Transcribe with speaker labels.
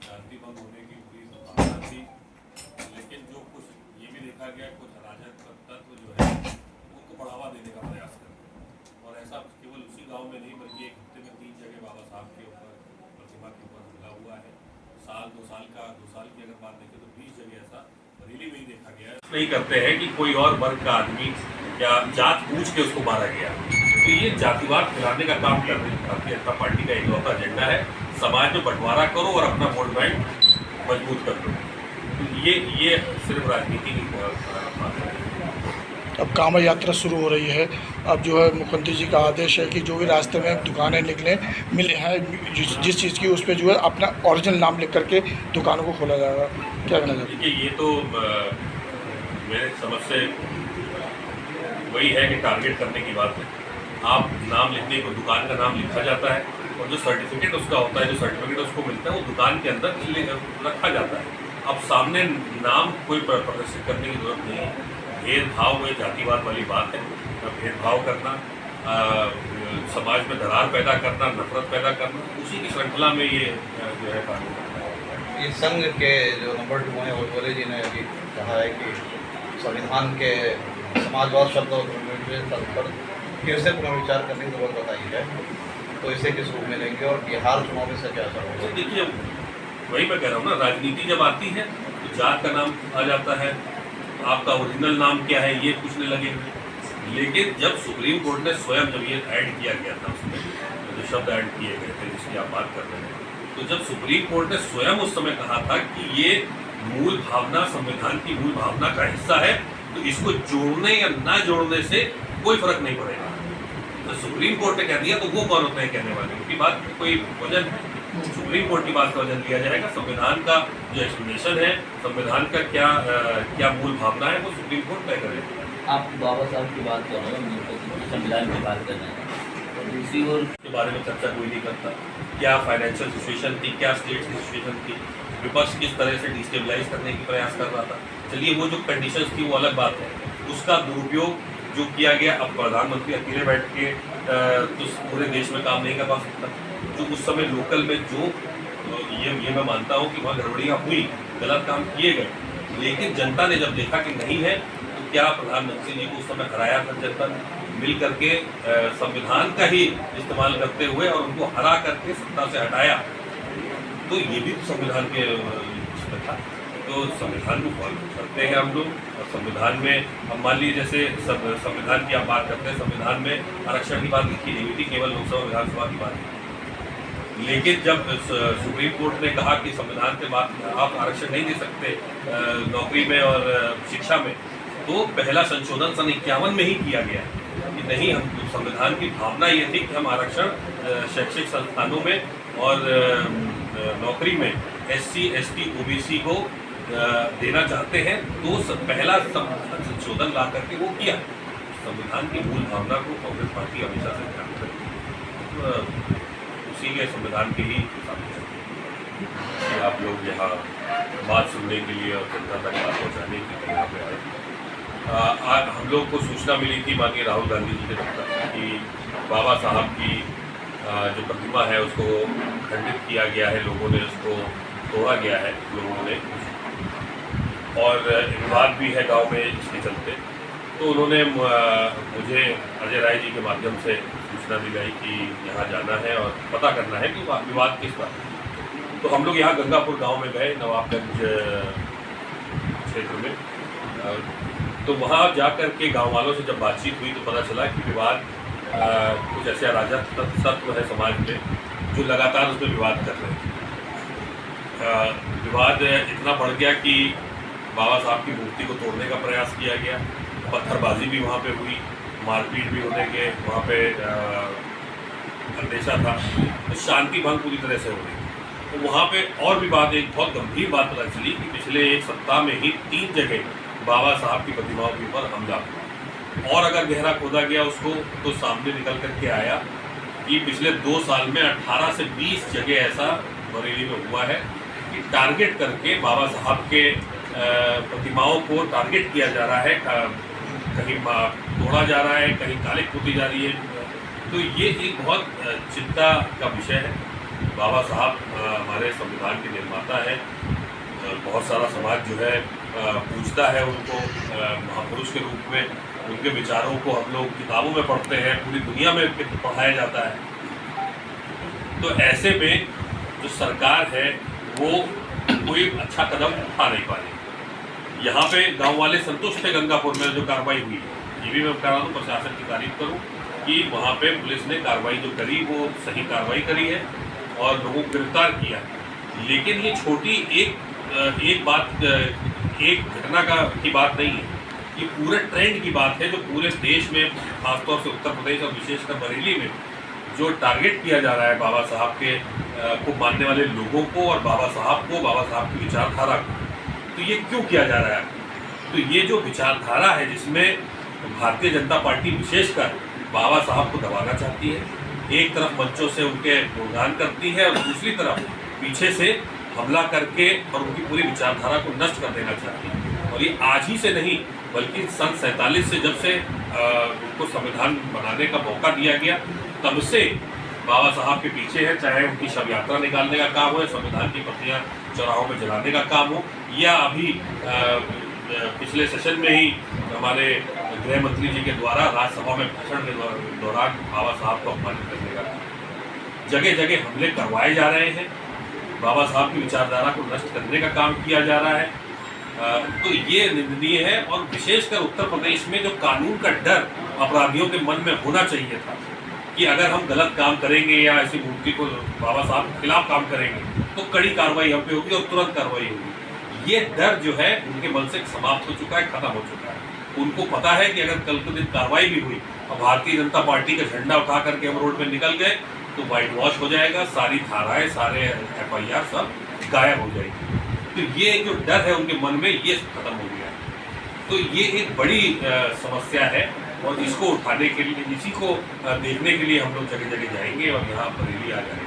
Speaker 1: शांति भंग होने की पूरी संभावना थी, लेकिन जो कुछ ये भी देखा गया कुछ अराजक तत्व जो है उनको बढ़ावा देने का प्रयास करते हैं। और ऐसा केवल उसी गांव में नहीं बल्कि एक हफ्ते में 3 जगह बाबा साहब के ऊपर प्रतिमा के ऊपर हमला हुआ है। साल 2 साल की अगर बात देखें तो 20 जगह ऐसा बरेली में ही देखा गया है। नहीं करते हैं कि कोई और वर्ग का आदमी या जात पूछ के उसको मारा गया, तो ये जातिवाद फैलाने का काम कर रही है भारतीय जनता पार्टी का इकलौता एजेंडा है। समाज में बंटवारा करो और अपना वोट बैंक मजबूत कर दो, तो ये सिर्फ राजनीति की बात है।
Speaker 2: अब कांवड़ यात्रा शुरू हो रही है। अब जो है मुख्यमंत्री जी का आदेश है कि जो भी रास्ते में दुकानें निकले मिले हैं जिस चीज़ की उस पर जो है अपना ओरिजिनल नाम लिख करके दुकानों को खोला जाएगा। क्या कहना चाहिए?
Speaker 1: देखिए ये तो मेरे समझ से वही है कि टारगेट करने की बात है। आप नाम लिखने को दुकान का नाम लिखा जाता है और जो सर्टिफिकेट उसका होता है, जो सर्टिफिकेट उसको मिलता है वो दुकान के अंदर रखा जाता है। अब सामने नाम कोई प्रदर्शित करने की जरूरत नहीं है। भेदभाव में जातिवाद वाली बात है। भेदभाव करना, समाज में दरार पैदा करना, नफरत पैदा करना, उसी की श्रृंखला में ये जो है कानून करता है।
Speaker 3: ये संघ के जो नंबर 2 हैं ओटवाले जी ने अभी कहा है कि संविधान के समाजवाद शब्द और पर फिर से पुनर्विचार करने की जरूरत बताई है, तो इसे किस रूप में लेंगे और बिहार चुनाव में से क्या असर होगा?
Speaker 1: देखिए वही मैं कह रहा हूँ ना, राजनीति जब आती है तो जात का नाम आ जाता है, आपका ओरिजिनल नाम क्या है ये पूछने लगे। लेकिन जब सुप्रीम कोर्ट ने स्वयं जब ये ऐड किया गया था, उसमें जो शब्द ऐड किए गए थे जिसकी आप बात कर रहे हैं, तो जब सुप्रीम कोर्ट ने स्वयं उस समय कहा था कि ये मूल भावना, संविधान की मूल भावना का हिस्सा है, तो इसको जोड़ने या ना जोड़ने से कोई फर्क नहीं पड़ेगा। तो सुप्रीम कोर्ट ने कह दिया तो वो कौन होते हैं कहने वाले? उनकी बात में कोई वजन है? सुप्रीम कोर्ट की बात का वजन लिया जाएगा। संविधान का जो एक्सप्लेनेशन है, संविधान का क्या मूल भावना है, वो सुप्रीम कोर्ट तय करेगा।
Speaker 4: आप बाबा साहब की बात कर रहे हैं, संविधान की बात कर रहे हैं, और दूसरी ओर
Speaker 1: के बारे में चर्चा कोई नहीं करता। क्या फाइनेंशियल सिचुएशन थी, क्या स्टेट की सिचुएशन थी, विपक्ष किस तरह से डिस्टेबलाइज करने की प्रयास कर रहा था। चलिए वो जो कंडीशंस थी वो अलग बात है, उसका दुरुपयोग जो किया गया। अब प्रधानमंत्री अकेले बैठ के तो पूरे देश में काम नहीं कर पा सकता। जो उस समय लोकल में जो ये मैं मानता हूँ कि वहाँ गड़बड़ियाँ हुई, गलत काम किए गए, लेकिन जनता ने जब देखा कि नहीं है, तो क्या प्रधानमंत्री जी को उस समय हराया था जनता ने मिल करके संविधान का ही इस्तेमाल करते हुए और उनको हरा करके सत्ता से हटाया। तो ये भी संविधान के इसमें था। तो संविधान को फॉलो करते हैं हम लोग। और संविधान में अब मान लीजिए जैसे संविधान की आप बात करते हैं, संविधान में आरक्षण की बात लिखी नहीं हुई थी, केवल लोकसभा विधानसभा की बात। लेकिन जब सुप्रीम कोर्ट ने कहा कि संविधान के बाद आप आरक्षण नहीं दे सकते नौकरी में और शिक्षा में, तो पहला संशोधन सन 51 में ही किया गया कि नहीं, हम संविधान की भावना ये थी कि हम आरक्षण शैक्षिक संस्थानों में और नौकरी में SC, ST, OBC को देना चाहते हैं। तो पहला संशोधन ला करके वो किया। संविधान की मूल भावना को कांग्रेस पार्टी हमेशा से ध्यान रखती है। उसी के संविधान के ही कि आप लोग यहाँ बात सुनने के लिए और जनता तक बात पहुँचाने के लिए यहाँ पे आए। आज हम लोग को सूचना मिली थी माननीय राहुल गांधी जी के दफ्तर कि बाबा साहब की जो प्रतिमा है उसको खंडित किया गया है, लोगों ने उसको तोड़ा गया है लोगों ने, और विवाद भी है गांव में इसके चलते। तो उन्होंने मुझे अजय राय जी के माध्यम से सूचना दिलाई कि यहाँ जाना है और पता करना है कि विवाद किस बात। तो हम लोग यहाँ गंगापुर गांव में गए, नवाबगंज क्षेत्र में। तो वहाँ जाकर के गांव वालों से जब बातचीत हुई तो पता चला कि विवाद कुछ ऐसे अराजक तत्व है समाज में जो लगातार उसमें विवाद कर रहे हैं। विवाद इतना बढ़ गया कि बाबा साहब की मूर्ति को तोड़ने का प्रयास किया गया, पत्थरबाजी भी वहाँ पे हुई, मारपीट भी होने के वहाँ पे अंदेशा था। तो शांति भंग पूरी तरह से हो गई। तो वहाँ पे और भी बात, एक बहुत गंभीर बात पता चली कि पिछले एक सप्ताह में ही 3 जगह बाबा साहब की प्रतिमाओं के ऊपर हमला। और अगर गहरा खोदा गया उसको तो सामने निकल करके आया कि पिछले 2 साल में 18 से 20 जगह ऐसा बरेली में हुआ है कि टारगेट करके बाबा साहब के प्रतिमाओं को टारगेट किया जा रहा है, कहीं तोड़ा जा रहा है, कहीं कालिक पोती जा रही है। तो ये एक बहुत चिंता का विषय है। बाबा साहब हमारे संविधान के निर्माता है। बहुत सारा समाज जो है पूछता है उनको महापुरुष के रूप में। उनके विचारों को हम लोग किताबों में पढ़ते हैं, पूरी दुनिया में पढ़ाया जाता है। तो ऐसे में जो सरकार है वो कोई अच्छा कदम उठा नहीं पा रही। यहाँ पे गांव वाले संतुष्ट थे गंगापुर में जो कार्रवाई हुई। ये भी मैं कह रहा हूँ, प्रशासन की तारीफ करूँ कि वहाँ पे पुलिस ने कार्रवाई जो करी वो सही कार्रवाई करी है और लोगों को गिरफ्तार किया। लेकिन ये छोटी एक बात, एक घटना की बात नहीं है, ये पूरे ट्रेंड की बात है जो पूरे देश में, खासतौर से उत्तर प्रदेश और विशेषकर बरेली में जो टारगेट किया जा रहा है बाबा साहब के को मानने वाले लोगों को और बाबा साहब की विचारधारा को। तो ये क्यों किया जा रहा है? तो ये जो विचारधारा है जिसमें भारतीय जनता पार्टी विशेषकर बाबा साहब को दबाना चाहती है, एक तरफ मंचों से उनके गुणगान करती है और दूसरी तरफ पीछे से हमला करके और उनकी पूरी विचारधारा को नष्ट कर देना चाहती है। और ये आज ही से नहीं बल्कि सन 47 से जब से उनको संविधान बनाने का मौका दिया गया तब से बाबा साहब के पीछे है। चाहे उनकी शव यात्रा निकालने का काम हो, संविधान की प्रतियां चौराहों में जलाने का काम हो, या अभी पिछले सेशन में ही हमारे गृह मंत्री जी के द्वारा राज्यसभा में भाषण के दौरान बाबा साहब को अपमानित करने का काम। जगह जगह हमले करवाए जा रहे हैं, बाबा साहब की विचारधारा को नष्ट करने का काम किया जा रहा है। तो ये निंदनीय है। और विशेषकर उत्तर प्रदेश में जो कानून का डर अपराधियों के मन में होना चाहिए था कि अगर हम गलत काम करेंगे या ऐसी मूर्ति को बाबा साहब के खिलाफ काम करेंगे तो कड़ी कार्रवाई हम पे होगी और तुरंत कार्रवाई होगी। ये डर जो है उनके मन से समाप्त हो चुका है, खत्म हो चुका है। उनको पता है कि अगर कल के दिन कार्रवाई भी हुई और भारतीय जनता पार्टी का झंडा उठा करके हम रोड पे निकल गए तो वाइट वॉश हो जाएगा, सारी धाराएं, सारे FIR सब गायब हो जाएगी। तो ये जो डर है उनके मन में ये खत्म हो गया। तो ये एक बड़ी समस्या है और इसको उठाने के लिए, इसी को देखने के लिए हम लोग जगह जगह जाएंगे और यहाँ बरेली आ जाएंगे।